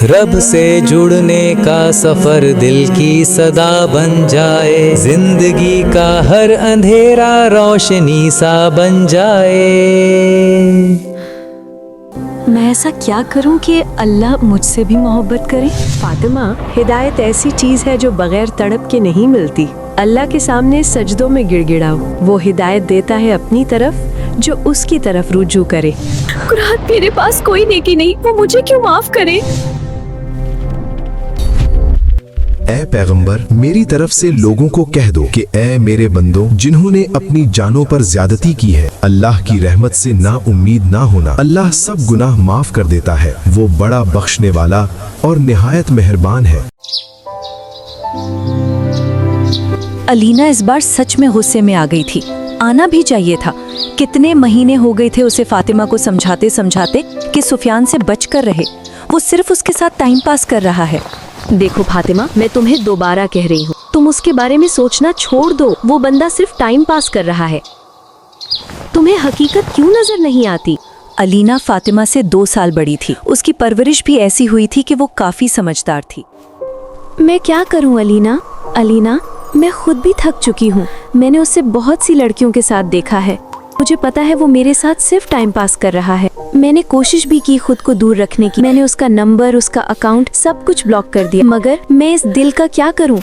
رب سے جڑنے کا سفر دل کی صدا بن جائے، زندگی کا ہر اندھیرا روشنی سا بن جائے۔ میں ایسا کیا کروں کہ اللہ مجھ سے بھی محبت کرے؟ فاطمہ، ہدایت ایسی چیز ہے جو بغیر تڑپ کے نہیں ملتی۔ اللہ کے سامنے سجدوں میں گڑ گڑاؤ، وہ ہدایت دیتا ہے اپنی طرف جو اس کی طرف رجوع کرے۔ قرآن، میرے پاس کوئی نیکی نہیں، وہ مجھے کیوں معاف کرے؟ اے پیغمبر، میری طرف سے لوگوں کو کہہ دو کہ اے میرے بندوں جنہوں نے اپنی جانوں پر زیادتی کی ہے، اللہ کی رحمت سے نا امید نہ ہونا۔ اللہ سب گناہ معاف کر دیتا ہے، وہ بڑا بخشنے والا اور نہایت مہربان ہے۔ علینا اس بار سچ میں غصے میں آ گئی تھی، آنا بھی چاہیے تھا۔ کتنے مہینے ہو گئے تھے اسے فاطمہ کو سمجھاتے سمجھاتے کہ سفیان سے بچ کر رہے، وہ صرف اس کے ساتھ ٹائم پاس کر رہا ہے۔ دیکھو فاطمہ، میں تمہیں دوبارہ کہہ رہی ہوں، تم اس کے بارے میں سوچنا چھوڑ دو، وہ بندہ صرف ٹائم پاس کر رہا ہے۔ تمہیں حقیقت کیوں نظر نہیں آتی؟ علینا فاطمہ سے 2 سال بڑی تھی، اس کی پرورش بھی ایسی ہوئی تھی کہ وہ کافی سمجھدار تھی۔ میں کیا کروں علینا، میں خود بھی تھک چکی ہوں۔ میں نے اسے بہت سی لڑکیوں کے ساتھ دیکھا ہے، مجھے پتا ہے وہ میرے ساتھ صرف ٹائم پاس کر رہا ہے۔ میں نے کوشش بھی کی خود کو دور رکھنے کی، میں نے اس کا نمبر، اس کا اکاؤنٹ سب کچھ بلاک کر دیا، مگر میں اس دل کا کیا کروں؟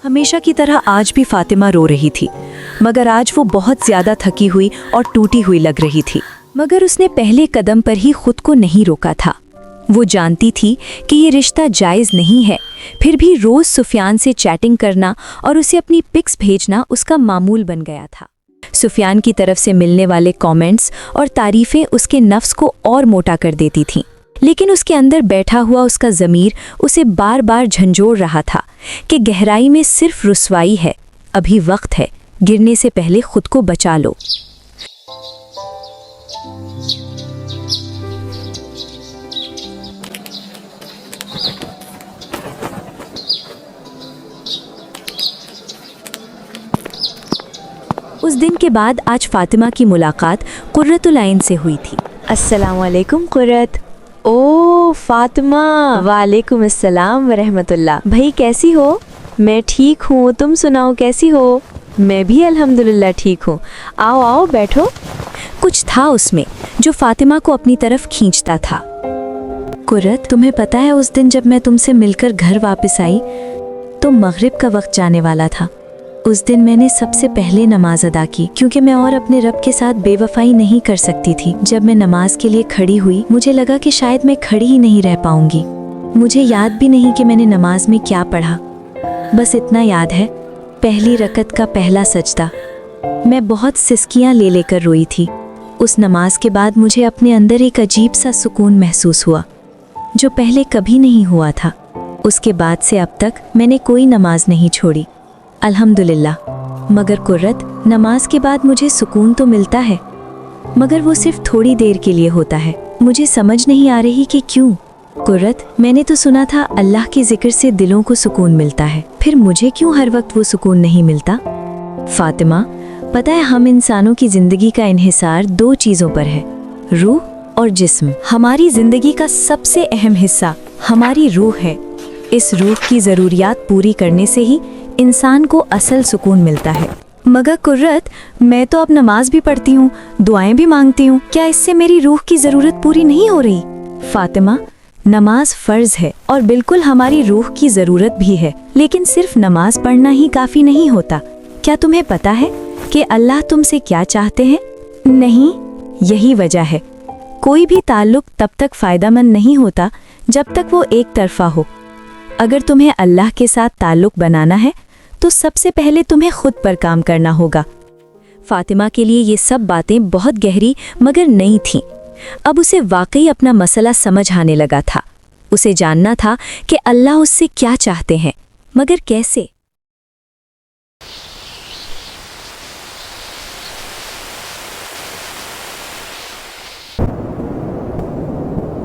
ہمیشہ کی طرح آج بھی فاطمہ رو رہی تھی، مگر آج وہ بہت زیادہ تھکی ہوئی اور ٹوٹی ہوئی لگ رہی تھی۔ مگر اس نے پہلے قدم پر ہی خود کو نہیں روکا تھا۔ وہ جانتی تھی کہ یہ رشتہ جائز نہیں ہے، پھر بھی روز سفیان سے چیٹنگ کرنا اور اسے اپنی پکس بھیجنا اس کا معمول بن گیا تھا۔ سفیان کی طرف سے ملنے والے کامنٹس اور تعریفیں اس کے نفس کو اور موٹا کر دیتی تھیں، لیکن اس کے اندر بیٹھا ہوا اس کا ضمیر اسے بار بار جھنجھوڑ رہا تھا کہ گہرائی میں صرف رسوائی ہے، ابھی وقت ہے، گرنے سے پہلے خود کو بچا لو۔ اس دن کے بعد آج فاطمہ کی ملاقات قرۃ العین سے ہوئی تھی۔ السلام علیکم قرۃ۔ او فاطمہ، وعلیکم السلام ورحمۃ اللہ۔ بھائی کیسی ہو؟ میں ٹھیک ہوں، تم سناؤ کیسی ہو؟ میں بھی الحمدللہ ٹھیک ہوں۔ آؤ آؤ بیٹھو۔ کچھ تھا اس میں جو فاطمہ کو اپنی طرف کھینچتا تھا۔ قرۃ، تمہیں پتہ ہے اس دن جب میں تم سے مل کر گھر واپس آئی تو مغرب کا وقت جانے والا تھا۔ اس دن میں نے سب سے پہلے نماز ادا کی، کیونکہ میں اور اپنے رب کے ساتھ بے وفائی نہیں کر سکتی تھی۔ جب میں نماز کے لیے کھڑی ہوئی، مجھے لگا کہ شاید میں کھڑی ہی نہیں رہ پاؤں گی۔ مجھے یاد بھی نہیں کہ میں نے نماز میں کیا پڑھا، بس اتنا یاد ہے، پہلی رکعت کا پہلا سجدہ۔ میں بہت سسکیاں لے لے کر روئی تھی۔ اس نماز کے بعد مجھے اپنے اندر ایک عجیب سا سکون محسوس ہوا، جو پہلے کبھی نہیں ہوا تھا۔ اس کے بعد سے اب تک میں نے کوئی نماز نہیں چھوڑی، الحمدللہ۔ مگر قرۃ، نماز کے بعد مجھے سکون تو ملتا ہے، مگر وہ صرف تھوڑی دیر کے لیے ہوتا ہے۔ مجھے سمجھ نہیں آ رہی کہ کیوں۔ قرۃ، میں نے تو سنا تھا اللہ کے ذکر سے دلوں کو سکون ملتا ہے، پھر مجھے کیوں ہر وقت وہ سکون نہیں ملتا؟ فاطمہ، پتہ ہے ہم انسانوں کی زندگی کا انحصار 2 چیزوں پر ہے، روح اور جسم۔ ہماری زندگی کا سب سے اہم حصہ ہماری روح ہے۔ اس روح کی ضروریات پوری کرنے سے ہی انسان کو اصل سکون ملتا ہے۔ مگر قرۃ، میں تو اب نماز بھی پڑھتی ہوں، دعائیں بھی مانگتی ہوں، کیا اس سے میری روح کی ضرورت پوری نہیں ہو رہی؟ فاطمہ، نماز فرض ہے اور بالکل ہماری روح کی ضرورت بھی ہے، لیکن صرف نماز پڑھنا ہی کافی نہیں ہوتا۔ کیا تمہیں پتہ ہے کہ اللہ تم سے کیا چاہتے ہیں؟ نہیں، یہی وجہ ہے، کوئی بھی تعلق تب تک فائدہ مند نہیں ہوتا جب تک وہ ایک طرفہ ہو۔ اگر تمہیں اللہ کے ساتھ تعلق بنانا ہے تو سب سے پہلے تمہیں خود پر کام کرنا ہوگا۔ فاطمہ کے لیے یہ سب باتیں بہت گہری مگر نئی تھیں۔ اب اسے واقعی اپنا مسئلہ سمجھ آنے لگا تھا۔ اسے جاننا تھا کہ اللہ اس سے کیا چاہتے ہیں، مگر کیسے۔